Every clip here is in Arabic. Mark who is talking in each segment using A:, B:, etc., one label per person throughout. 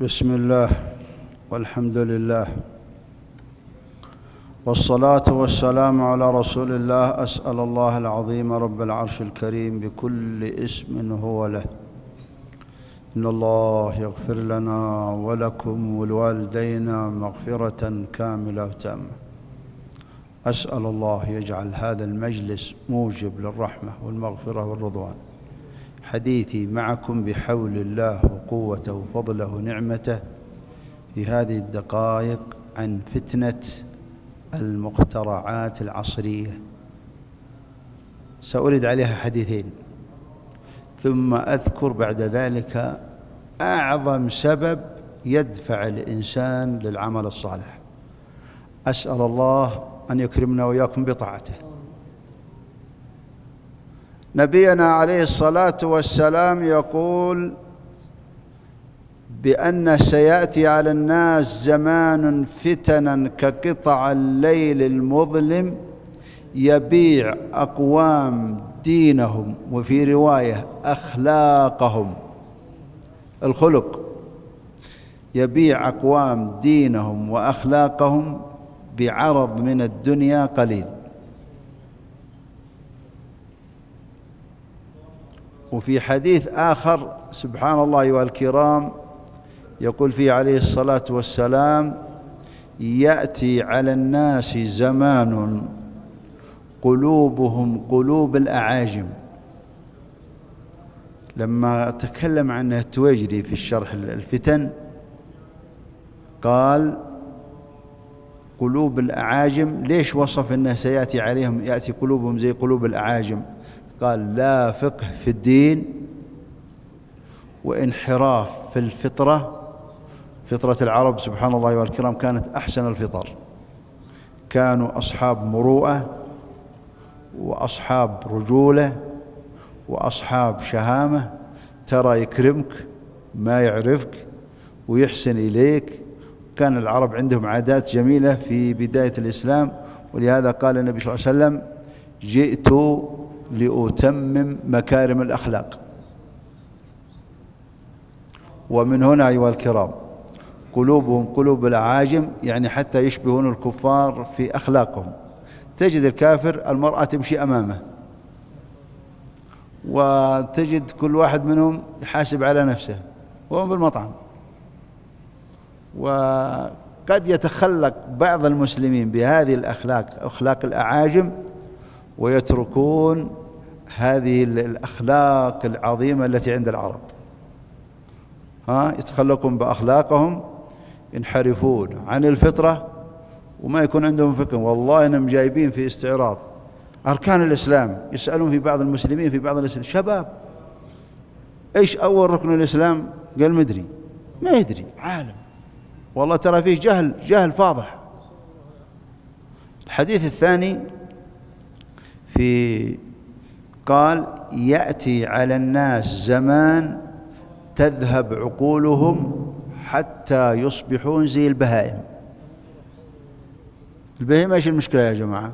A: بسم الله والحمد لله والصلاة والسلام على رسول الله. أسأل الله العظيم رب العرش الكريم بكل اسم هو له إن الله يغفر لنا ولكم ولوالدينا مغفرة كاملة وتامة. أسأل الله يجعل هذا المجلس موجب للرحمة والمغفرة والرضوان. حديثي معكم بحول الله وقوته وفضله ونعمته في هذه الدقائق عن فتنة المخترعات العصرية. سأرد عليها حديثين ثم أذكر بعد ذلك أعظم سبب يدفع الإنسان للعمل الصالح. أسأل الله أن يكرمنا وإياكم بطاعته. نبينا عليه الصلاة والسلام يقول بأن سيأتي على الناس زمان فتنا كقطع الليل المظلم يبيع أقوام دينهم وفي رواية أخلاقهم، الخلق، يبيع أقوام دينهم وأخلاقهم بعرض من الدنيا قليل. وفي حديث آخر سبحان الله أيها الكرام يقول فيه عليه الصلاة والسلام يأتي على الناس زمان قلوبهم قلوب الأعاجم. لما تكلم عنه التويجري في الشرح الفتن قال قلوب الأعاجم. ليش وصف أنه سيأتي عليهم يأتي قلوبهم زي قلوب الأعاجم؟ قال لا فقه في الدين وانحراف في الفطرة. فطرة العرب سبحان الله والكرام كانت أحسن الفطر، كانوا أصحاب مروءة وأصحاب رجولة وأصحاب شهامة، ترى يكرمك ما يعرفك ويحسن إليك. كان العرب عندهم عادات جميلة في بداية الإسلام، ولهذا قال النبي صلى الله عليه وسلم جئت لأتمم مكارم الأخلاق. ومن هنا أيها الكرام قلوبهم قلوب الأعاجم، يعني حتى يشبهون الكفار في أخلاقهم. تجد الكافر المرأة تمشي أمامه، وتجد كل واحد منهم يحاسب على نفسه وهو بالمطعم. وقد يتخلق بعض المسلمين بهذه الأخلاق، أخلاق الأعاجم، ويتركون هذه الأخلاق العظيمة التي عند العرب. يتخلقون بأخلاقهم، ينحرفون عن الفطرة وما يكون عندهم فكر. والله إنهم جايبين في استعراض أركان الإسلام، يسألون في بعض المسلمين في بعض الإسلام شباب إيش أول ركن الإسلام؟ قال مدري، ما يدري، عالم والله ترى فيه جهل فاضح. الحديث الثاني قال يأتي على الناس زمان تذهب عقولهم حتى يصبحون زي البهائم. البهيمة ايش المشكلة يا جماعة؟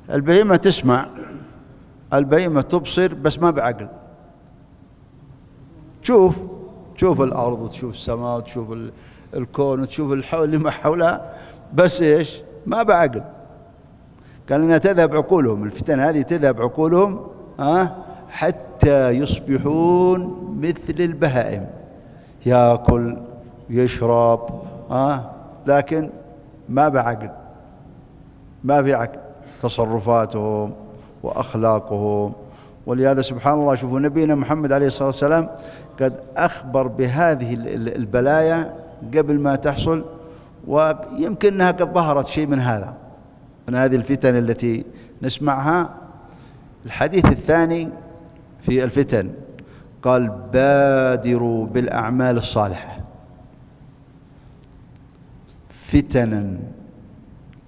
A: البهيمة تسمع، البهيمة تبصر بس ما بعقل. تشوف الأرض وتشوف السماء وتشوف الكون وتشوف اللي ما حولها، بس ايش؟ ما بعقل. قال انها تذهب عقولهم، الفتن هذه تذهب عقولهم حتى يصبحون مثل البهائم، ياكل يشرب لكن ما بعقل، ما في عقل تصرفاتهم وأخلاقهم. ولهذا سبحان الله شوفوا نبينا محمد عليه الصلاة والسلام قد أخبر بهذه البلايا قبل ما تحصل، ويمكن أنها قد ظهرت شيء من هذا، من هذه الفتن التي نسمعها. الحديث الثاني في الفتن قال بادروا بالأعمال الصالحة فتنا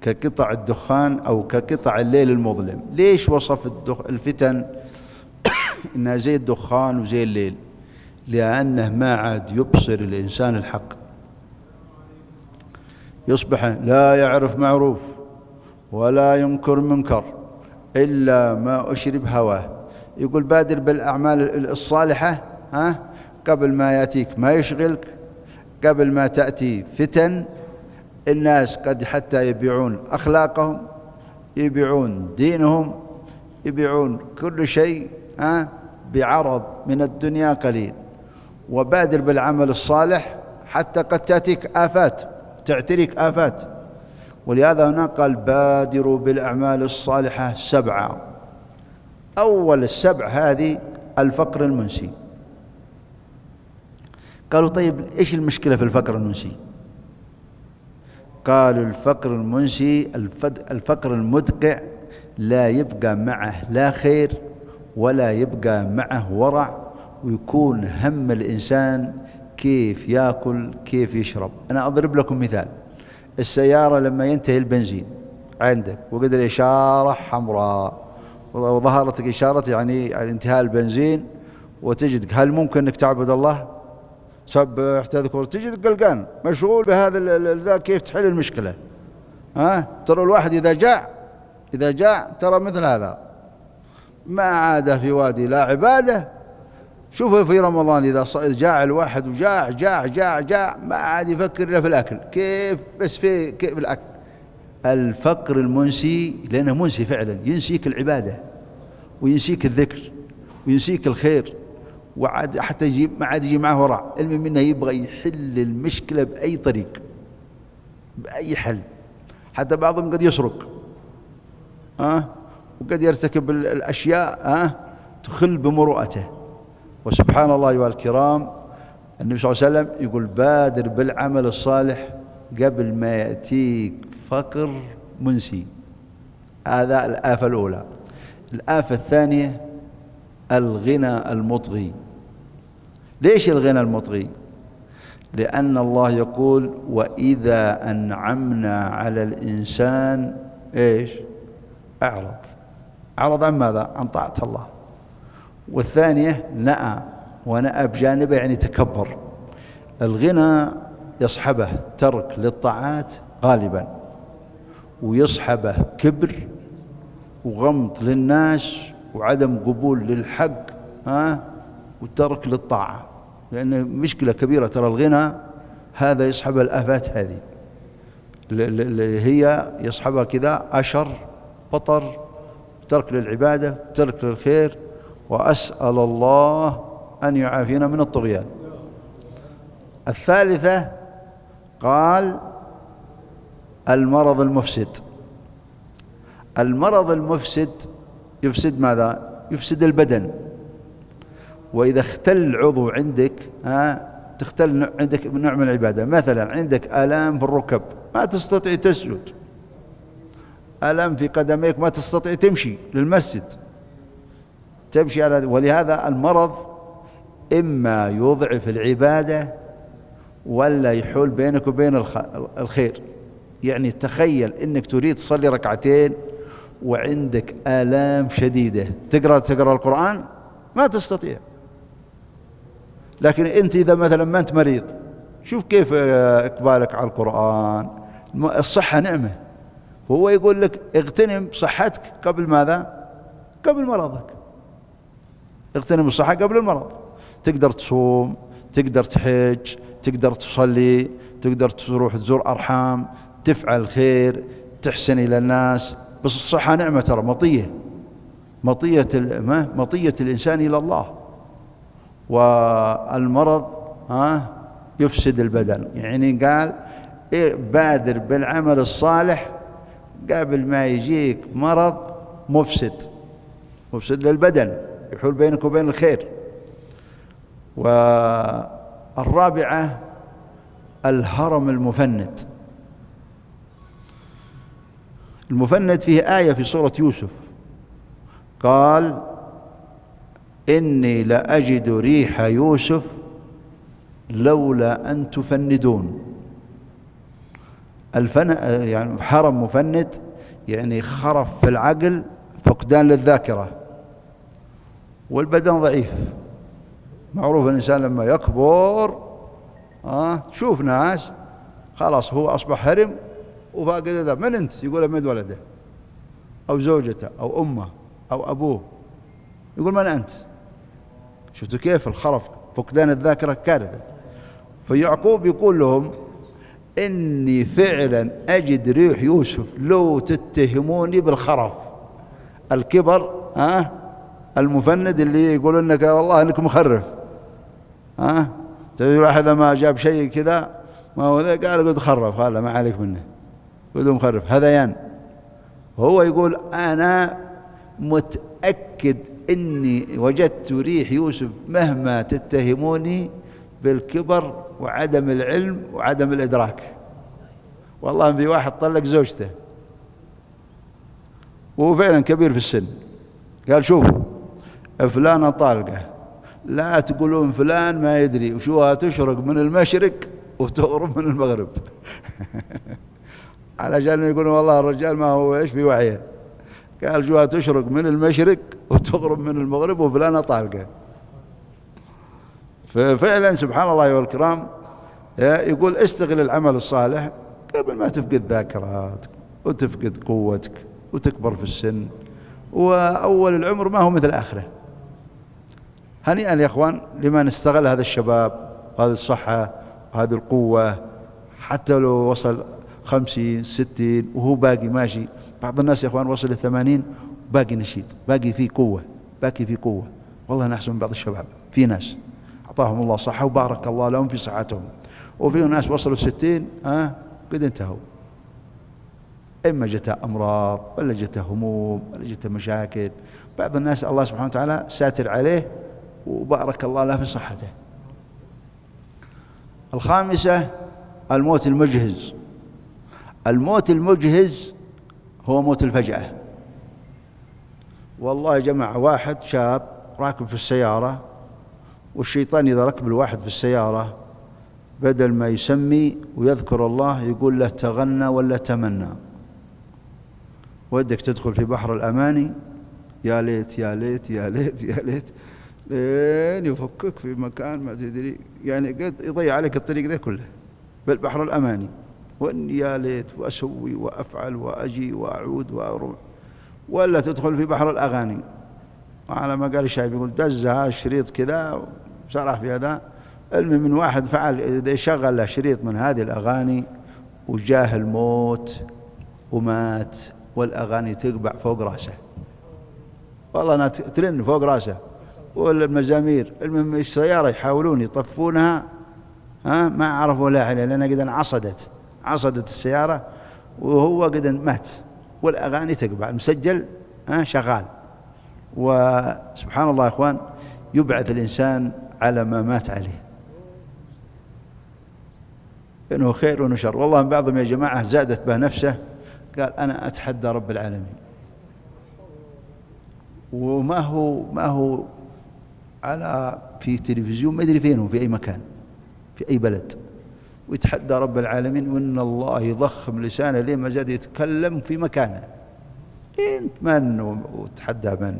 A: كقطع الدخان أو كقطع الليل المظلم. ليش وصف الفتن إنها زي الدخان وزي الليل؟ لأنه ما عاد يبصر الإنسان الحق، يصبح لا يعرف معروف ولا ينكر منكر إلا ما أشرب هواه. يقول بادر بالأعمال الصالحة قبل ما يأتيك ما يشغلك قبل ما تأتي فتن الناس قد حتى يبيعون أخلاقهم، يبيعون دينهم، يبيعون كل شيء بعرض من الدنيا قليل. وبادر بالعمل الصالح حتى قد تأتيك آفات، تعتريك آفات. ولهذا هنا قال بادروا بالأعمال الصالحة 7. أول ال7 هذه الفقر المنسي. قالوا طيب إيش المشكلة في الفقر المنسي؟ قالوا الفقر المنسي الفقر المدقع لا يبقى معه لا خير ولا يبقى معه ورع، ويكون هم الإنسان كيف يأكل كيف يشرب. أنا أضرب لكم مثال. السيارة لما ينتهي البنزين عندك وقد الإشارة حمراء وظهرت لك إشارة يعني انتهاء البنزين، وتجد هل ممكن أنك تعبد الله؟ تسبح تذكر، تجد قلقان مشغول بهذا ذا كيف تحل المشكلة. ترى الواحد إذا جاع ترى مثل هذا ما عاد في وادي لا عبادة. شوفوا في رمضان إذا جاع الواحد وجاع جاع جاع جاع ما عاد يفكر إلا في الأكل، كيف بس في كيف الأكل. الفقر المنسي لأنه منسي فعلا، ينسيك العبادة وينسيك الذكر وينسيك الخير، وعاد حتى ما عاد يجي معه ورع. علم منه يبغى يحل المشكلة بأي طريق بأي حل. حتى بعضهم قد يسرق وقد يرتكب الأشياء تخل بمروءته. وسبحان الله أيها الكرام، النبي صلى الله عليه وسلم يقول بادر بالعمل الصالح قبل ما يأتيك فقر منسي. هذا الآفة الأولى. الآفة الثانية الغنى المطغي. ليش الغنى المطغي؟ لأن الله يقول وإذا أنعمنا على الإنسان إيش؟ أعرض عن ماذا؟ عن طاعة الله. والثانية ونأى بجانبه يعني تكبر. الغنى يصحبه ترك للطاعات غالبا، ويصحبه كبر وغمط للناس وعدم قبول للحق وترك للطاعة. لأن مشكلة كبيرة ترى الغنى هذا يصحب الآفات هذه اللي هي يصحبها كذا أشر بطر، ترك للعبادة، ترك للخير. وأسأل الله أن يعافينا من الطغيان. الثالثة قال المرض المفسد. المرض المفسد يفسد ماذا؟ يفسد البدن. وإذا اختل عضو عندك تختل عندك نوع من العبادة. مثلا عندك آلام في الركب ما تستطيع تسجد، آلام في قدميك ما تستطيع تمشي للمسجد، تمشي على. ولهذا المرض إما يضعف العبادة ولا يحول بينك وبين الخير. يعني تخيل إنك تريد تصلي ركعتين وعندك آلام شديدة، تقرأ القرآن ما تستطيع. لكن أنت إذا مثلا ما أنت مريض، شوف كيف إقبالك على القرآن. الصحة نعمة، وهو يقول لك اغتنم صحتك قبل ماذا؟ قبل مرضك. اغتنم الصحة قبل المرض. تقدر تصوم، تقدر تحج، تقدر تصلي، تقدر تروح تزور أرحام، تفعل خير، تحسن إلى الناس. بس الصحة نعمة ترى، مطية الإنسان إلى الله. والمرض يفسد البدن. يعني قال بادر بالعمل الصالح قبل ما يجيك مرض مفسد للبدن يحول بينك وبين الخير. والرابعة الهرم المفند. المفند فيه آية في سورة يوسف قال إني لأجد ريح يوسف لولا أن تفندون. يعني هرم مفند يعني خرف في العقل، فقدان للذاكرة، والبدن ضعيف. معروف الإنسان لما يكبر تشوف ناس خلاص هو أصبح هرم وفاقد ذا. من أنت؟ يقول من ولده أو زوجته أو أمه أو أبوه، يقول من أنت؟ شفتوا كيف الخرف، فقدان الذاكرة كارثة. فيعقوب يقول لهم إني فعلا أجد ريح يوسف لو تتهموني بالخرف، الكبر، المفند اللي يقول لك والله انك مخرف. تدري واحد لما جاب شيء كذا ما هو ذا قال قد خرف، هذا ما عليك منه، قد مخرف هذيان. هو يقول أنا متأكد إني وجدت ريح يوسف مهما تتهموني بالكبر وعدم العلم وعدم الإدراك. والله في واحد طلق زوجته وهو فعلا كبير في السن، قال شوفوا فلانة طالقة، لا تقولون فلان ما يدري وشوها تشرق من المشرق وتغرب من المغرب. علشان يقولون والله الرجال ما هو ايش في وعيه. قال شوها تشرق من المشرق وتغرب من المغرب وفلانة طالقة. ففعلا سبحان الله أيها الكرام، يقول استغل العمل الصالح قبل ما تفقد ذاكراتك وتفقد قوتك وتكبر في السن، وأول العمر ما هو مثل آخره. هنيئا يا إخوان لمن استغل هذا الشباب وهذه الصحة وهذه القوة، حتى لو وصل 50 60 وهو باقي ماشي. بعض الناس يا إخوان وصل 80 باقي نشيط، باقي فيه قوة، باقي فيه قوة. والله نحسن من بعض الشباب، في ناس أعطاهم الله صحة وبارك الله لهم في صحتهم، وفي ناس وصلوا 60 قد انتهوا، إما جتها أمراض ولا جتها هموم ولا جتها مشاكل. بعض الناس الله سبحانه وتعالى ساتر عليه وبارك الله له في صحته. الخامسة الموت المجهز. الموت المجهز هو موت الفجأة. والله يا جماعة واحد شاب راكب في السيارة، والشيطان إذا ركب الواحد في السيارة بدل ما يسمي ويذكر الله يقول له تغنى ولا تمنى، ودك تدخل في بحر الأماني، يا ليت يا ليت يا ليت يا ليت، لين يفكك في مكان ما تدري، يعني قد يضيع عليك الطريق ذا كله بالبحر الأماني، وإني يا ليت وأسوي وأفعل وأجي وأعود وأروح. ولا تدخل في بحر الأغاني، وعلى ما قال الشايب يقول دزها الشريط كذا وشرح في هذا. المهم من واحد فعل إذا شغل له شريط من هذه الأغاني وجاه الموت ومات والأغاني تقبع فوق رأسه، والله أنا ترن فوق رأسه، ولا المزامير. المهم السيارة يحاولون يطفونها ما عرفوا لا عليه، لأنها قد عصدت السيارة وهو قد مات والأغاني تقبع، المسجل شغال. وسبحان الله يا إخوان يبعث الإنسان على ما مات عليه، إنه خير وإنه شر. والله من بعضهم يا جماعة زادت به نفسه، قال أنا أتحدى رب العالمين، وما هو على في تلفزيون ما يدري فين هو، في أي مكان في أي بلد، ويتحدى رب العالمين، وإن الله يضخم لسانه ليه ما زاد يتكلم في مكانه. أنت من وتحدى من؟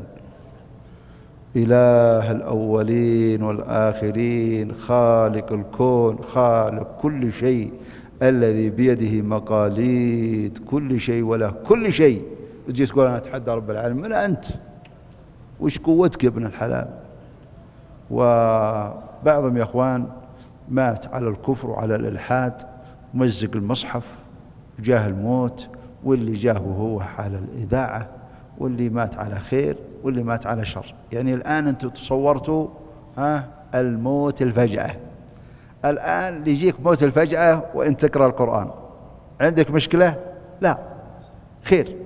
A: إله الأولين والآخرين، خالق الكون، خالق كل شيء، الذي بيده مقاليد كل شيء وله كل شيء. تجي تقول أنا أتحدى رب العالمين، من أنت؟ وش قوتك يا ابن الحلال؟ وبعضهم يا أخوان مات على الكفر وعلى الإلحاد، مزق المصحف جاه الموت، واللي جاه وهو على الإذاعة، واللي مات على خير واللي مات على شر. يعني الآن أنتم تصورتوا الموت الفجأة. الآن اللي يجيك موت الفجأة وإن تقرأ القرآن عندك مشكلة؟ لا، خير.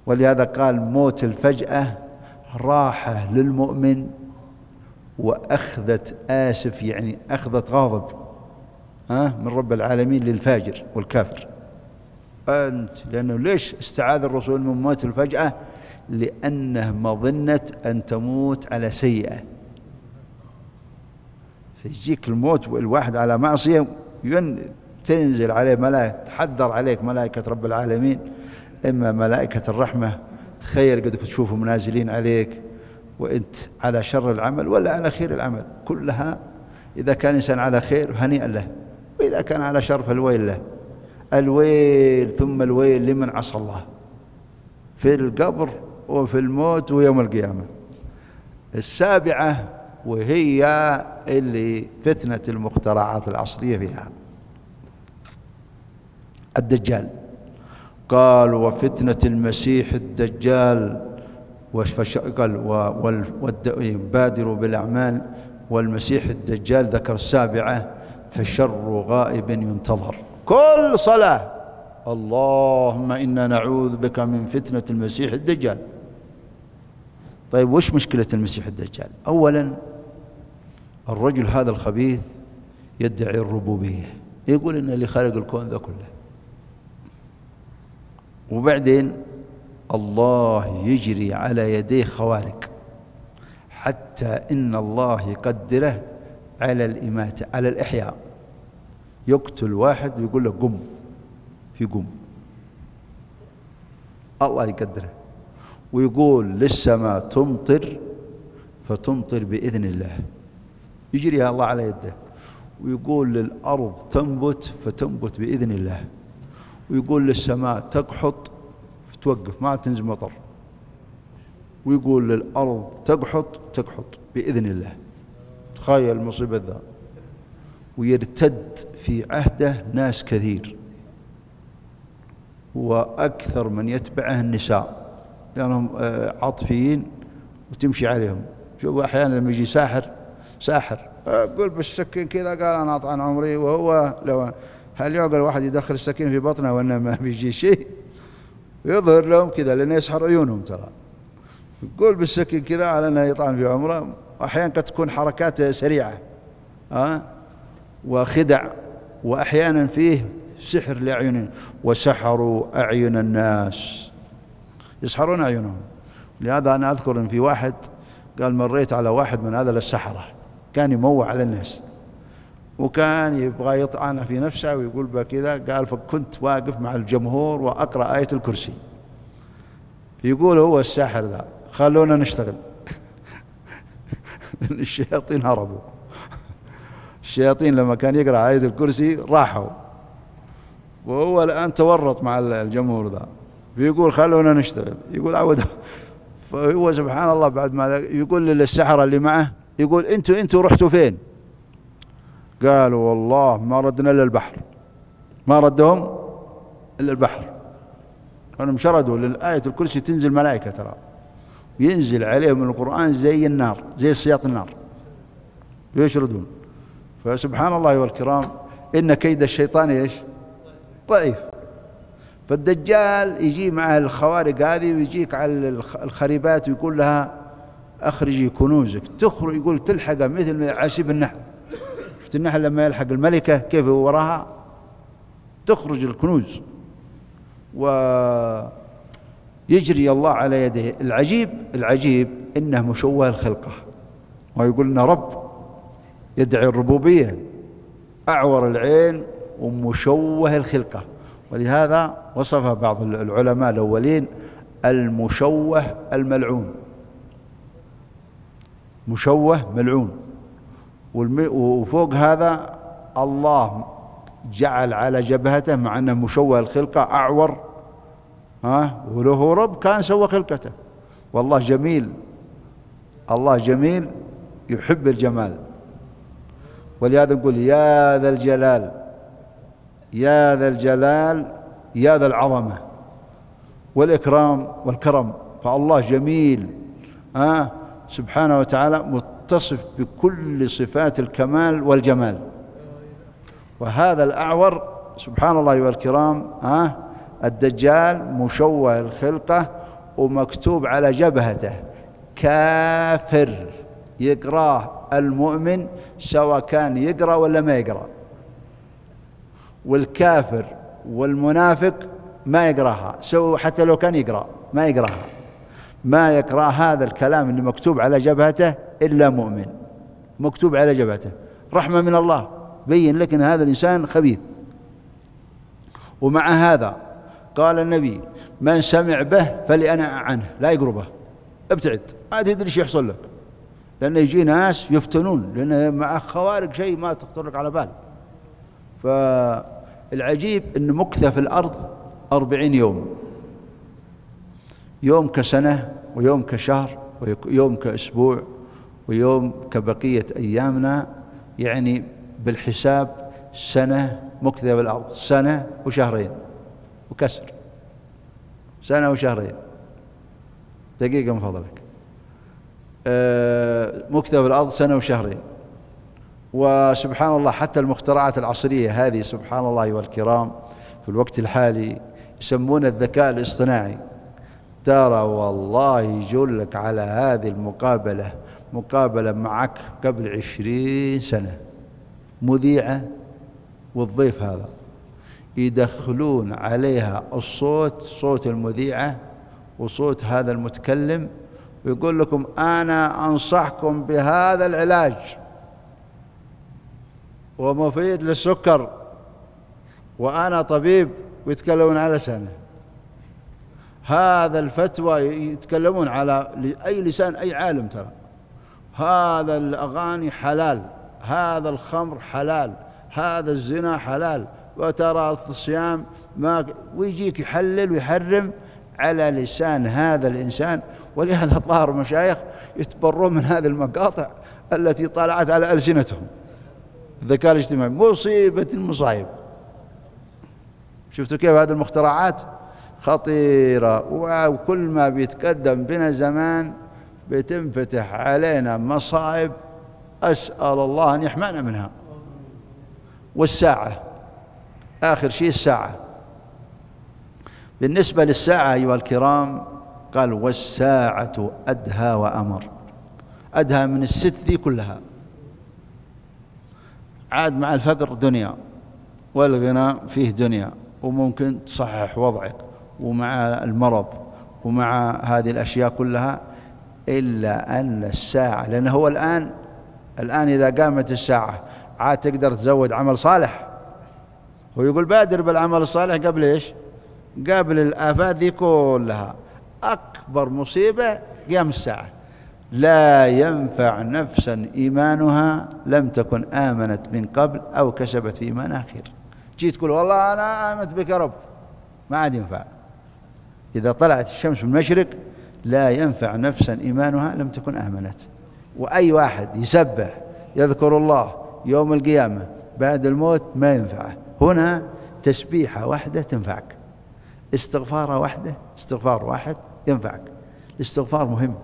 A: ولهذا قال موت الفجأة راحة للمؤمن وأخذة آسف، يعني أخذة غاضب من رب العالمين للفاجر والكافر. أنت لأنه ليش استعاذ الرسول من موت الفجأة؟ لأنه مظنة أن تموت على سيئة، فيجيك الموت والواحد على معصية تنزل عليه ملائكة، تحذر عليك ملائكة رب العالمين، إما ملائكة الرحمة تخيل قد تشوفهم نازلين عليك وأنت على شر العمل ولا على خير العمل، كلها إذا كان إنسان على خير هنيئا له، وإذا كان على شر فالويل له. الويل ثم الويل لمن عصى الله في القبر وفي الموت ويوم القيامة. السابعة وهي اللي فتنة المخترعات العصرية فيها. الدجال قال وفتنة المسيح الدجال، قال بادروا بالأعمال، والمسيح الدجال ذكر السابعة فشر غائب ينتظر. كل صلاة اللهم إنا نعوذ بك من فتنة المسيح الدجال. طيب وش مشكلة المسيح الدجال؟ أولا الرجل هذا الخبيث يدعي الربوبية، يقول إن اللي خلق الكون ذا كله، وبعدين الله يجري على يديه خوارق حتى إن الله يقدره على الإماتة، على الإحياء. يقتل واحد ويقول له قم، في قم، الله يقدره. ويقول للسماء تمطر فتمطر بإذن الله، يجريها الله على يده. ويقول للأرض تنبت فتنبت بإذن الله. ويقول للسماء تقحط فتوقف ما تنزل مطر. ويقول للأرض تقحط بإذن الله. تخيل المصيبة ذا. ويرتد في عهده ناس كثير، وأكثر من يتبعه النساء لأنهم عاطفيين وتمشي عليهم. شوف أحيانا لما يجي ساحر أقول بالسكين كذا، قال أنا أطعن عمري، وهو لو هل يعقل واحد يدخل السكين في بطنه وأنه ما بيجي شيء؟ يظهر لهم كذا لأنه يسحر عيونهم ترى. يقول بالسكين كذا على أنه يطعن في عمره. وأحيانا قد تكون حركات سريعة وخدع، وأحيانا فيه سحر لأعينهم. وسحروا أعين الناس، يسحرون أعينهم. لهذا أنا أذكر أن في واحد قال مريت على واحد من هذا السحرة كان يموع على الناس، وكان يبغى يطعن في نفسه ويقول بكذا. قال فكنت واقف مع الجمهور وأقرأ آية الكرسي. يقول هو الساحر ذا خلونا نشتغل لأن الشياطين هربوا. الشياطين لما كان يقرأ آية الكرسي راحوا، وهو الآن تورط مع الجمهور ذا. بيقول خلونا نشتغل، يقول عود. فهو سبحان الله بعد ما يقول للسحرة اللي معه، يقول انتوا رحتوا فين؟ قالوا والله ما ردنا إلا البحر. ما ردهم إلا البحر. كانوا مشردوا للآية الكرسي تنزل ملائكة ترى، ينزل عليهم القرآن زي النار، زي سياط النار يشردون. فسبحان الله والكرام إن كيد الشيطان إيش؟ ضعيف. فالدجال يجي مع الخوارق هذه ويجيك على الخريبات ويقول لها أخرجي كنوزك. تخرج يقول تلحق مثل عشب النحل. شفت النحل لما يلحق الملكة كيف هو وراها؟ تخرج الكنوز ويجري الله على يده. العجيب إنه مشوه الخلقة، ويقول إنه رب يدعي الربوبية، أعور العين ومشوه الخلقة. ولهذا وصف بعض العلماء الأولين المشوه الملعون، مشوه ملعون. وفوق هذا الله جعل على جبهته مع أنه مشوه الخلقة أعور، وله رب كان سوى خلقته. والله جميل، الله جميل يحب الجمال. ولهذا نقول يا ذا الجلال، يا ذا الجلال، يا ذا العظمة والإكرام والكرم. فالله جميل سبحانه وتعالى متصف بكل صفات الكمال والجمال. وهذا الأعور سبحان الله والكرام الدجال مشوه الخلقة ومكتوب على جبهته كافر، يقراه المؤمن سواء كان يقرأ ولا ما يقرأ. والكافر والمنافق ما يقراها، حتى لو كان يقرأ ما يقراها، ما يقرأ هذا الكلام اللي مكتوب على جبهته إلا مؤمن. مكتوب على جبهته رحمة من الله، بين لك أن هذا الإنسان خبيث. ومع هذا قال النبي من سمع به فلينأ عنه، لا يقربه، ابتعد، ما تدري ايش يحصل لك. لأن يجي ناس يفتنون، لأن مع خوارق شيء ما تخطر لك على بال. فالعجيب أن مكثة في الأرض 40 يوم، يوم كسنة ويوم كشهر ويوم كأسبوع ويوم كبقية أيامنا، يعني بالحساب سنة مكثة بالأرض، سنة وشهرين وكسر، سنة وشهرين. دقيقة من فضلك. مكثة بالأرض سنة وشهرين. وسبحان الله حتى المخترعات العصرية هذه سبحان الله أيها الكرام في الوقت الحالي يسمون الذكاء الاصطناعي. ترى والله يقول لك على هذه المقابلة، مقابلة معك قبل 20 سنة، مذيعة والضيف هذا يدخلون عليها الصوت، صوت المذيعة وصوت هذا المتكلم، ويقول لكم أنا أنصحكم بهذا العلاج ومفيد للسكر وأنا طبيب، ويتكلمون على سنة. هذا الفتوى يتكلمون على أي لسان أي عالم. ترى هذا الأغاني حلال، هذا الخمر حلال، هذا الزنا حلال، وترى الصيام ما، ويجيك يحلل ويحرم على لسان هذا الإنسان. ولهذا الظاهر مشايخ يتبرون من هذه المقاطع التي طلعت على ألسنتهم. الذكاء الاجتماعي مصيبة المصايب. شفتوا كيف هذه المخترعات خطيرة، وكل ما بيتقدم بنا زمان بتنفتح علينا مصائب أسأل الله أن يحمانا منها. والساعة آخر شيء الساعة. بالنسبة للساعة أيها الكرام قال والساعة أدهى وأمر. أدهى من الست ذي كلها. عاد مع الفقر دنيا، والغنى فيه دنيا، وممكن تصحح وضعك، ومع المرض ومع هذه الأشياء كلها، إلا أن الساعة، لأنه هو الآن إذا قامت الساعة عاد تقدر تزود عمل صالح. هو يقول بادر بالعمل الصالح قبل إيش؟ قبل الآفات ذي كلها. أكبر مصيبة قيام الساعة. لا ينفع نفسا إيمانها لم تكن آمنت من قبل أو كسبت في إيمانها خير. جيت تقول والله أنا آمنت بك يا رب، ما عاد ينفع. إذا طلعت الشمس من المشرق لا ينفع نفسا إيمانها لم تكن آمنت. وأي واحد يسبح يذكر الله يوم القيامة بعد الموت ما ينفعه. هنا تسبيحة واحدة تنفعك، استغفار واحد ينفعك. الاستغفار مهم.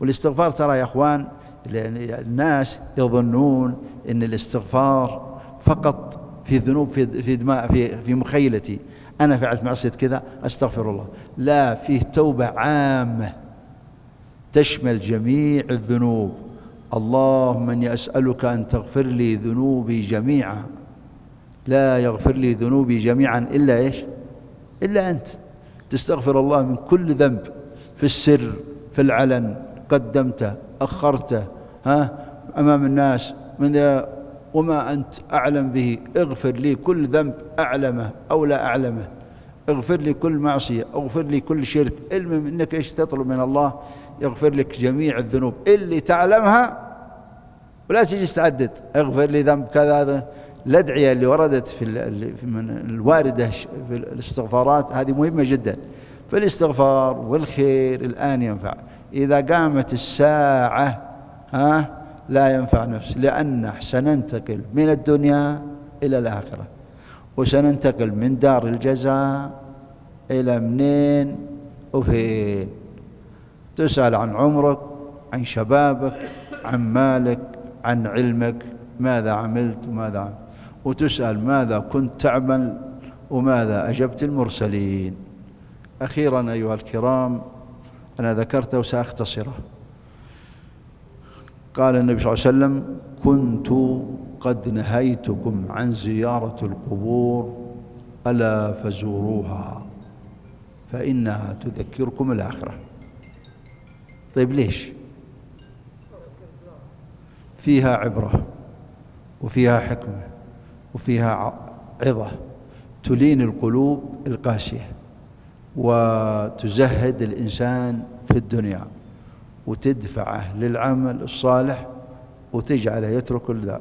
A: والاستغفار ترى يا أخوان الناس يظنون أن الاستغفار فقط في ذنوب في مخيلتي، أنا فعلت معصية كذا أستغفر الله. لا، فيه توبة عامة تشمل جميع الذنوب. اللهم إني أسألك أن تغفر لي ذنوبي جميعا، لا يغفر لي ذنوبي جميعا إلا إيش؟ إلا أنت. تستغفر الله من كل ذنب، في السر في العلن، قدمته أخرته أمام الناس من ذا وما أنت أعلم به. اغفر لي كل ذنب أعلمه أو لا أعلمه، اغفر لي كل معصية، اغفر لي كل شرك. المهم إنك إيش تطلب من الله؟ يغفر لك جميع الذنوب اللي تعلمها، ولا تجي تعدد اغفر لي ذنب كذا. الأدعية اللي وردت من الواردة في الاستغفارات هذه مهمة جدا. فالاستغفار والخير الآن ينفع. إذا قامت الساعة لا ينفع نفس، لأن سننتقل من الدنيا إلى الآخرة، وسننتقل من دار الجزاء إلى منين وفين. تسأل عن عمرك، عن شبابك، عن مالك، عن علمك، ماذا عملت وماذا عملت، وتسأل ماذا كنت تعمل وماذا أجبت المرسلين. أخيرا أيها الكرام، أنا ذكرته وسأختصره. قال النبي صلى الله عليه وسلم كنت قد نهيتكم عن زيارة القبور ألا فزوروها فإنها تذكركم الآخرة. طيب ليش؟ فيها عبرة وفيها حكمة وفيها عظة، تلين القلوب القاسية وتزهد الإنسان في الدنيا وتدفعه للعمل الصالح وتجعله يترك كل ذا.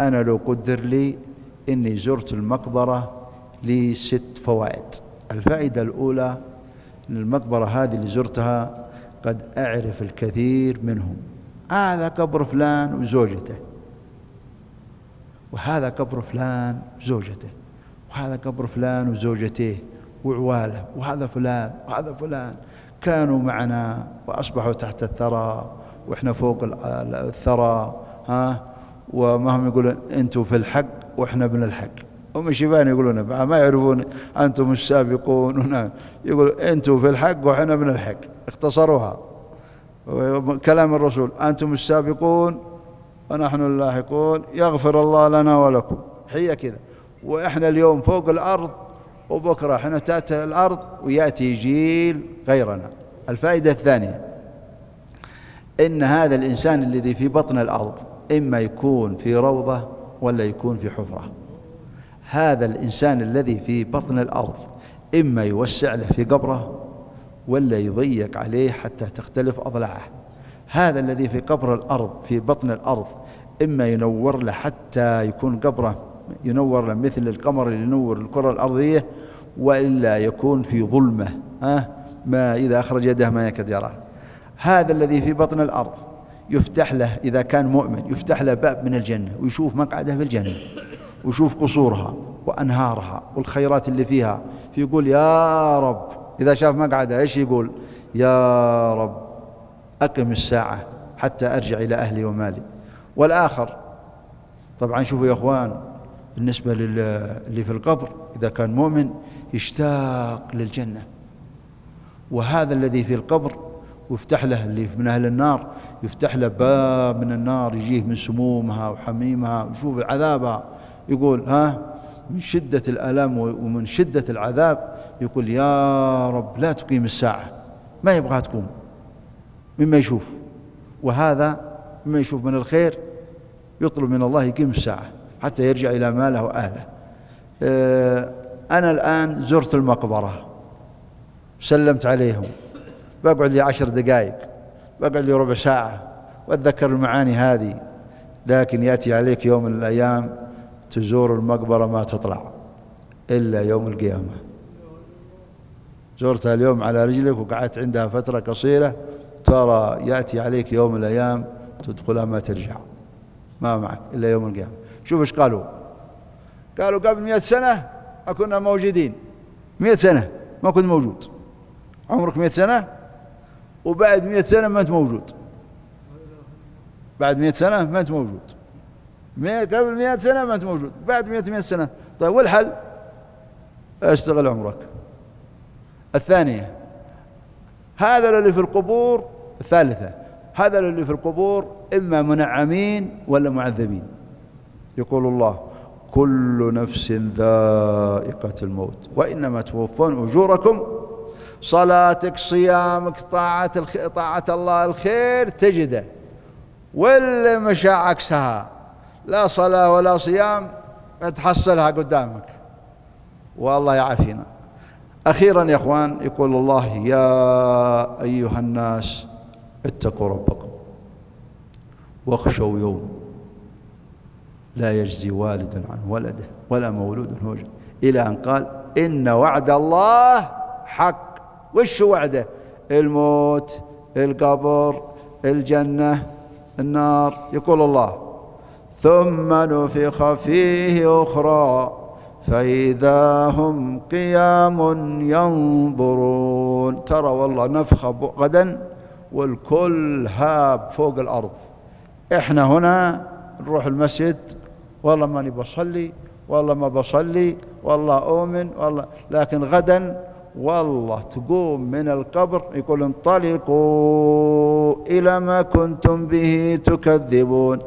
A: أنا لو قدر لي إني زرت المقبرة لي 6 فوائد. الفائدة الأولى أن المقبرة هذه اللي زرتها قد أعرف الكثير منهم، هذا قبر فلان وزوجته، وهذا قبر فلان وزوجته، وهذا قبر فلان وزوجته وعواله، وهذا فلان وهذا فلان كانوا معنا وأصبحوا تحت الثرى وإحنا فوق الثرى. وما هم يقولون أنتم في الحق وإحنا من الحق، هم الشيبان يقولون ما يعرفون أنتم السابقون، يقولوا أنتم في الحق وإحنا من الحق، اختصروها. كلام الرسول أنتم السابقون ونحن اللاحقون يغفر الله لنا ولكم، هي كذا. وإحنا اليوم فوق الأرض وبكرة احنا تأتي الأرض ويأتي جيل غيرنا. الفائدة الثانية إن هذا الإنسان الذي في بطن الأرض إما يكون في روضة ولا يكون في حفرة. هذا الإنسان الذي في بطن الأرض إما يوسع له في قبره ولا يضيق عليه حتى تختلف أضلاعه. هذا الذي في قبر الأرض في بطن الأرض إما ينور له حتى يكون قبره ينور له مثل القمر اللي ينور الكرة الأرضية، وإلا يكون في ظلمة ما إذا أخرج يده ما يكاد يراه. هذا الذي في بطن الأرض يفتح له إذا كان مؤمن يفتح له باب من الجنة ويشوف مقعده في الجنة ويشوف قصورها وأنهارها والخيرات اللي فيها، فيقول يا رب. إذا شاف مقعده إيش يقول؟ يا رب أقم الساعة حتى أرجع إلى أهلي ومالي. والآخر طبعا شوفوا يا أخوان بالنسبة اللي في القبر إذا كان مؤمن يشتاق للجنة، وهذا الذي في القبر ويفتح له اللي من أهل النار يفتح له باب من النار يجيه من سمومها وحميمها ويشوف عذابها، يقول من شدة الألم ومن شدة العذاب يقول يا رب لا تقيم الساعة، ما يبغى تقوم مما يشوف. وهذا مما يشوف من الخير يطلب من الله يقيم الساعة حتى يرجع إلى ماله وأهله. أنا الآن زرت المقبرة سلمت عليهم، بقعد لي 10 دقائق بقعد لي ربع ساعة وأتذكر المعاني هذه، لكن يأتي عليك يوم من الأيام تزور المقبرة ما تطلع إلا يوم القيامة. زرتها اليوم على رجلك وقعدت عندها فترة قصيرة، ترى يأتي عليك يوم من الأيام تدخلها ما ترجع، ما معك إلا يوم القيامة. شوف إيش قالوا قبل 100 سنة كنا موجودين، 100 سنة ما كنت موجود، عمرك 100 سنة وبعد 100 سنة ما أنت موجود، بعد 100 سنة ما أنت موجود، قبل 100 سنة ما أنت موجود، بعد 100 سنة. طيب والحل؟ اشتغل عمرك. الثانية هذا اللي في القبور. الثالثة هذا اللي في القبور إما منعمين ولا معذبين. يقول الله كل نفس ذائقة الموت وإنما توفون أجوركم. صلاتك صيامك طاعة الله الخير تجده، واللي مشى عكسها لا صلاة ولا صيام تحصلها قدامك، والله يعافينا. أخيرا يا أخوان يقول الله يا أيها الناس اتقوا ربكم واخشوا يوم لا يجزي والد عن ولده ولا مولود هو جزي، إلى أن قال إن وعد الله حق. وش وعده؟ الموت، القبر، الجنة، النار. يقول الله ثم نفخ فيه أخرى فإذا هم قيام ينظرون. ترى والله نفخة غدا والكل هاب فوق الأرض. إحنا هنا نروح المسجد والله ماني بصلي والله ما بصلي والله أؤمن والله، لكن غدا والله تقوم من القبر يقول انطلقوا إلى ما كنتم به تكذبون.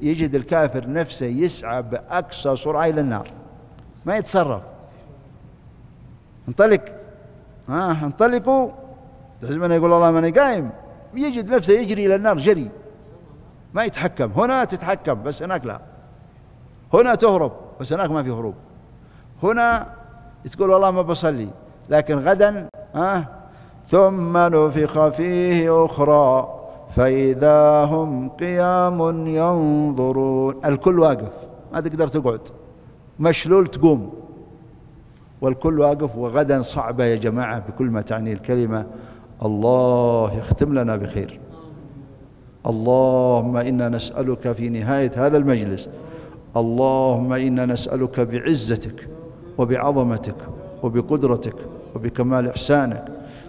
A: يجد الكافر نفسه يسعى بأقصى سرعة إلى النار، ما يتصرف. انطلق انطلقوا لازم يقول الله ماني قايم، يجد نفسه يجري إلى النار جري، ما يتحكم. هنا تتحكم بس هناك لا، هنا تهرب بس هناك ما في هروب. هنا تقول والله ما بصلي، لكن غدا ثم نفخ فيه أخرى فإذا هم قيام ينظرون. الكل واقف ما تقدر تقعد، مشلول تقوم، والكل واقف. وغدا صعبة يا جماعة بكل ما تعني الكلمة. الله يختم لنا بخير. اللهم إنا نسألك في نهاية هذا المجلس، اللهم إنا نسألك بعزتك وبعظمتك وبقدرتك وبكمال إحسانك،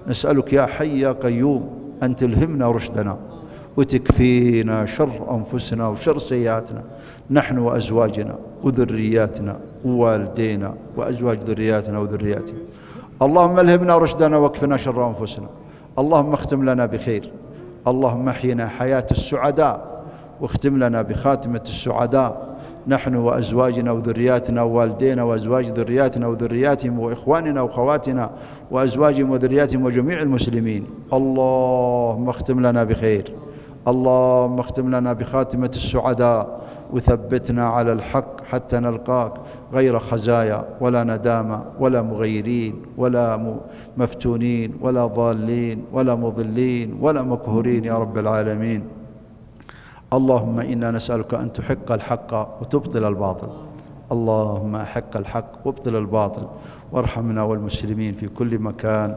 A: نسألك يا حي يا قيوم أن تلهمنا رشدنا وتكفينا شر أنفسنا وشر سيئاتنا، نحن وأزواجنا وذرياتنا ووالدينا وأزواج ذرياتنا وذرياتنا. اللهم ألهمنا رشدنا واكفنا شر أنفسنا. اللهم اختم لنا بخير، اللهم احينا حياة السعداء واختم لنا بخاتمة السعداء، نحن وأزواجنا وذرياتنا ووالدينا وأزواج ذرياتنا وذرياتهم وإخواننا وأخواتنا وأزواجهم وذرياتهم وجميع المسلمين. اللهم اختم لنا بخير، اللهم اختم لنا بخاتمة السعداء، وثبتنا على الحق حتى نلقاك غير خزايا ولا ندامة ولا مغيرين ولا مفتونين ولا ضالين ولا مضلين ولا مقهورين يا رب العالمين. اللهم إنا نسألك أن تحق الحق وتبطل الباطل، اللهم أحق الحق وابطل الباطل، وارحمنا والمسلمين في كل مكان،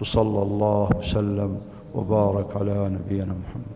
A: وصلى الله وسلم وبارك على نبينا محمد.